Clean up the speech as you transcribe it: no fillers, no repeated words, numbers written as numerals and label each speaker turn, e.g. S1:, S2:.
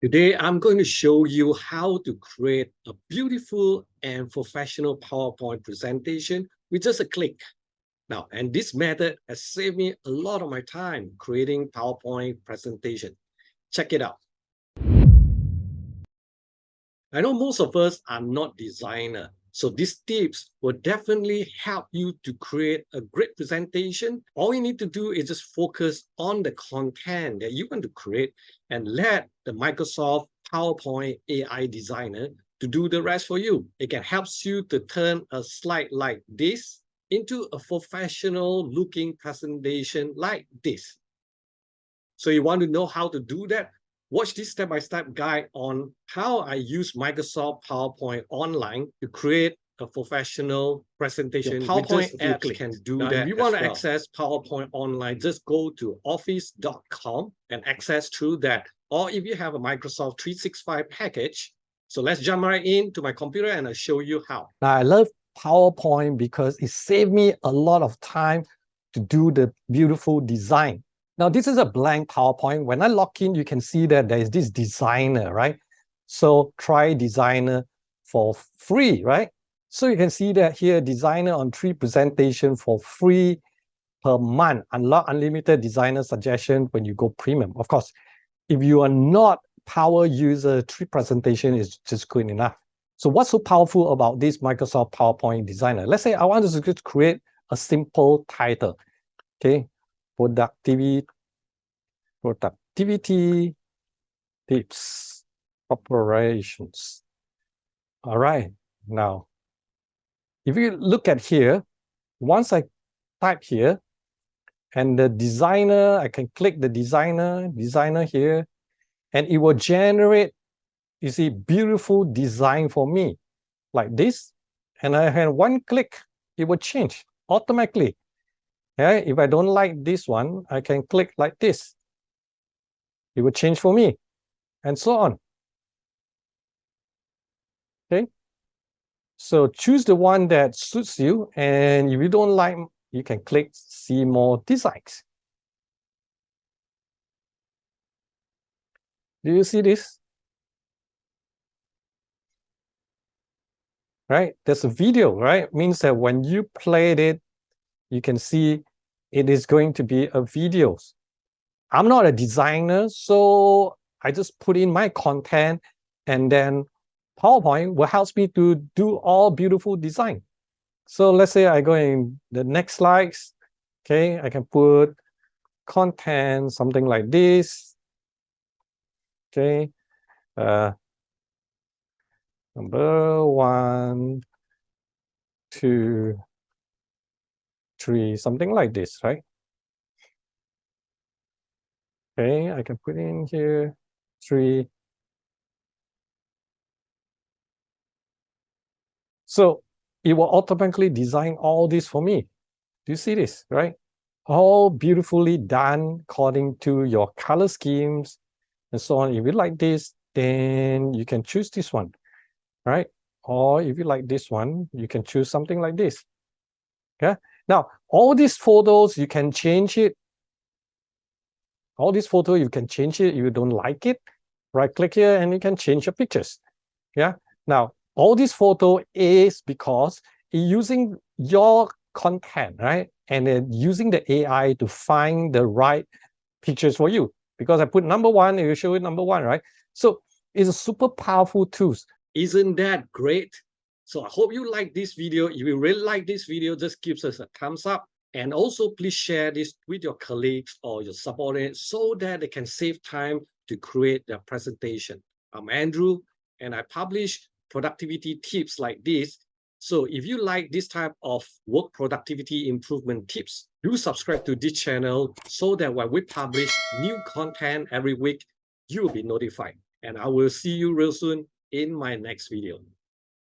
S1: Today, I'm going to show you how to create a beautiful and professional PowerPoint presentation with just a click. Now, and this method has saved me a lot of my time creating PowerPoint presentation. Check it out. I know most of us are not designers, so these tips will definitely help you to create a great presentation. All you need to do is just focus on the content that you want to create and let the Microsoft PowerPoint AI designer to do the rest for you. It can help you to turn a slide like this into a professional looking presentation like this. So you want to know how to do that? Watch this step-by-step guide on how I use Microsoft PowerPoint online to create a professional presentation. Your PowerPoint apps can do that. If you want to access PowerPoint online, just go to office.com and access through that. Or if you have a Microsoft 365 package, so let's jump right into my computer and I'll show you how.
S2: Now, I love PowerPoint because it saved me a lot of time to do the beautiful design. Now, this is a blank PowerPoint. When I log in, you can see that there is this designer, right? So try designer for free, right? So you can see that here, designer on 3 presentation for free per month. Unlock unlimited designer suggestion when you go premium. Of course, if you are not power user, 3 presentation is just good enough. So what's so powerful about this Microsoft PowerPoint designer? Let's say I want to just create a simple title. Okay, productivity tips, operations. All right, now, if you look at here, once I type here, and the designer, I can click the designer here, and it will generate, you see, beautiful design for me, like this. And I have one click, it will change automatically. Okay, if I don't like this one, I can click like this. It will change for me, and so on. Okay, so choose the one that suits you, and if you don't like, you can click see more designs. Do you see this? Right, there's a video, right? Means that when you played it, you can see it is going to be a video. I'm not a designer, so I just put in my content, and then PowerPoint will help me to do all beautiful design. So let's say I go in the next slides. Okay, I can put content, something like this. Okay, number 1, 2, 3, something like this, right? Okay, I can put in here 3. So it will automatically design all this for me. Do you see this, right? All beautifully done according to your color schemes and so on. If you like this, then you can choose this one, right? Or if you like this one, you can choose something like this. Okay. Now, all these photos, you can change it. All these photos, you can change it if you don't like it. Right click here and you can change your pictures. Yeah. Now, all this photo is because using your content, right? And then using the AI to find the right pictures for you. Because I put number 1, it will show it number 1, right? So it's a super powerful tool.
S1: Isn't that great? So I hope you like this video. If you really like this video, just give us a thumbs up. And also please share this with your colleagues or your subordinates so that they can save time to create their presentation. I'm Andrew, and I publish productivity tips like this. So if you like this type of work productivity improvement tips, do subscribe to this channel so that when we publish new content every week, you will be notified. And I will see you real soon in my next video.